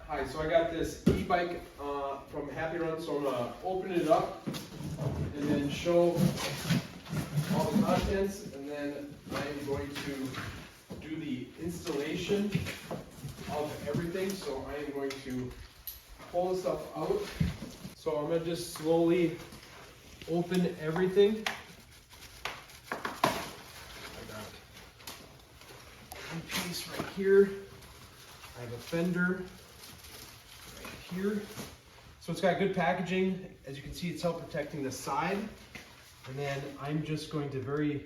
Hi, so I got this e-bike from HappyRun, so I'm gonna open it up and then show all the contents, and then I am going to do the installation of everything. So I am going to pull the stuff out. So I'm gonna just slowly open everything. I got one piece right here. I have a fender right here. So it's got good packaging. As you can see, it's help protecting the side. And then I'm just going to very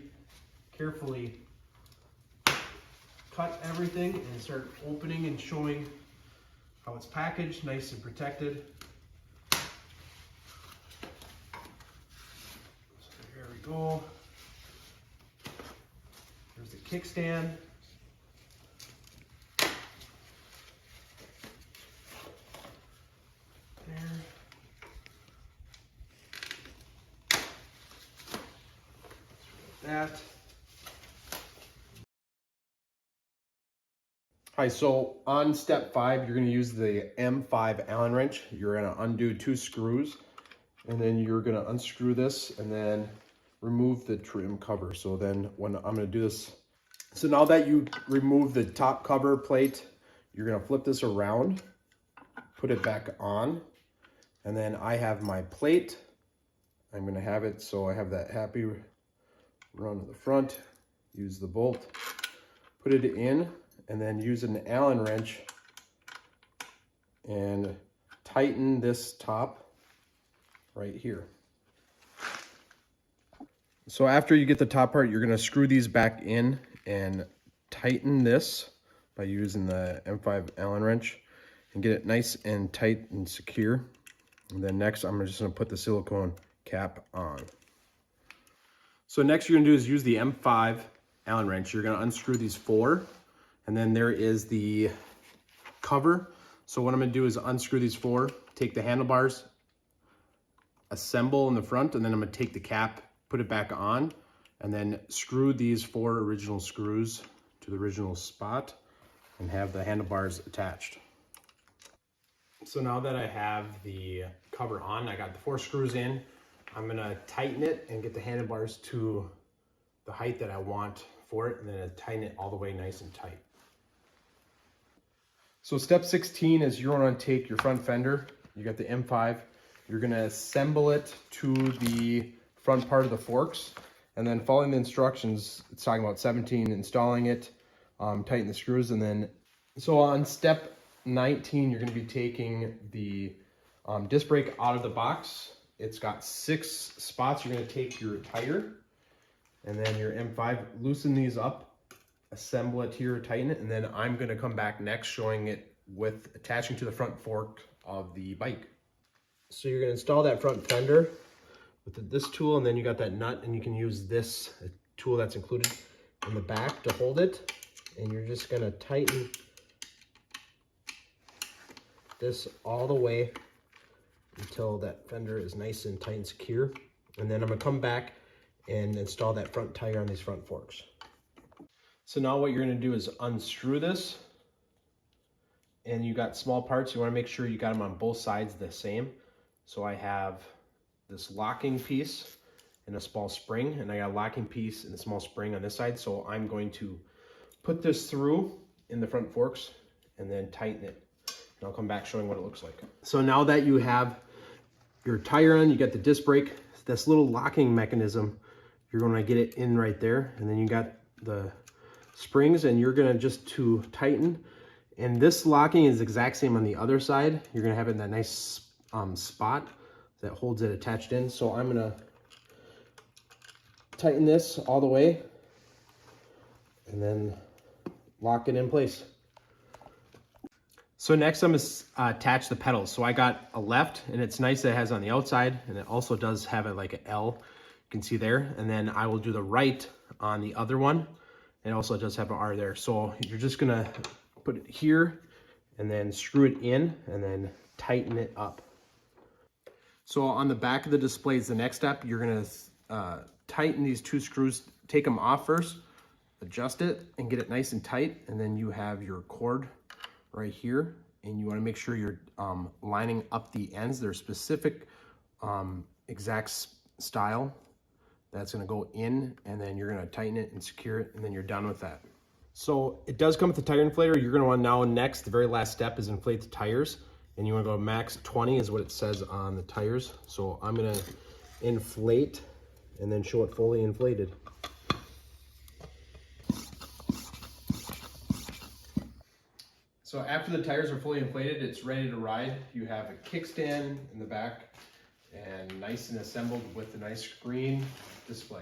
carefully cut everything and start opening and showing how it's packaged, nice and protected. So there we go. There's the kickstand. That. Hi, so on step 5, you're going to use the M5 Allen wrench. You're going to undo 2 screws, and then you're going to unscrew this and then remove the trim cover. So then when I'm going to do this, so now that you remove the top cover plate, you're going to flip this around, put it back on, and then I have my plate. I'm going to have it so I have that HappyRun to the front, use the bolt, put it in, and then use an Allen wrench and tighten this top right here. So after you get the top part, you're going to screw these back in and tighten this by using the M5 Allen wrench and get it nice and tight and secure. And then next, I'm just going to put the silicone cap on. So next you're going to do is use the M5 Allen wrench. You're going to unscrew these 4, and then there is the cover. So what I'm going to do is unscrew these 4, take the handlebars, assemble in the front, and then I'm going to take the cap, put it back on, and then screw these 4 original screws to the original spot and have the handlebars attached. So now that I have the cover on, I got the 4 screws in. I'm gonna tighten it and get the handlebars to the height that I want for it, and then tighten it all the way nice and tight. So step 16 is you're gonna take your front fender, you got the M5, you're gonna assemble it to the front part of the forks, and then following the instructions, it's talking about 17, installing it, tighten the screws, and then, so on step 19, you're gonna be taking the disc brake out of the box. It's got 6 spots. You're going to take your tire and then your M5, loosen these up, assemble it here, tighten it, and then I'm going to come back next showing it with attaching to the front fork of the bike. So you're going to install that front fender with this tool, and then you got that nut, and you can use this tool that's included in the back to hold it, and you're just going to tighten this all the way until that fender is nice and tight and secure. And then I'm gonna come back and install that front tire on these front forks. So now what you're gonna do is unscrew this, and you got small parts. You wanna make sure you got them on both sides the same. So I have this locking piece and a small spring, and I got a locking piece and a small spring on this side. So I'm going to put this through in the front forks and then tighten it. I'll come back showing what it looks like. So now that you have your tire on, you got the disc brake, this little locking mechanism, you're going to get it in right there, and then you got the springs, and you're going to just to tighten. And this locking is the exact same on the other side. You're going to have it in that nice spot that holds it attached in. So I'm going to tighten this all the way and then lock it in place. So next I'm going to attach the pedals. So I got a left, and it's nice that it has on the outside, and it also does have it like an L, you can see there. And then I will do the right on the other one, and it also does have an R there. So you're just going to put it here and then screw it in and then tighten it up. So on the back of the display is the next step. You're going to tighten these 2 screws, take them off first, adjust it and get it nice and tight, and then you have your cord right here, and you want to make sure you're lining up the ends. There's specific exact style that's going to go in, and then you're going to tighten it and secure it, and then you're done with that. So it does come with the tire inflator. You're going to want now next, the very last step is inflate the tires, and you want to go max 20 is what it says on the tires. So I'm going to inflate and then show it fully inflated. So after the tires are fully inflated, it's ready to ride. You have a kickstand in the back and nice and assembled with a nice screen display.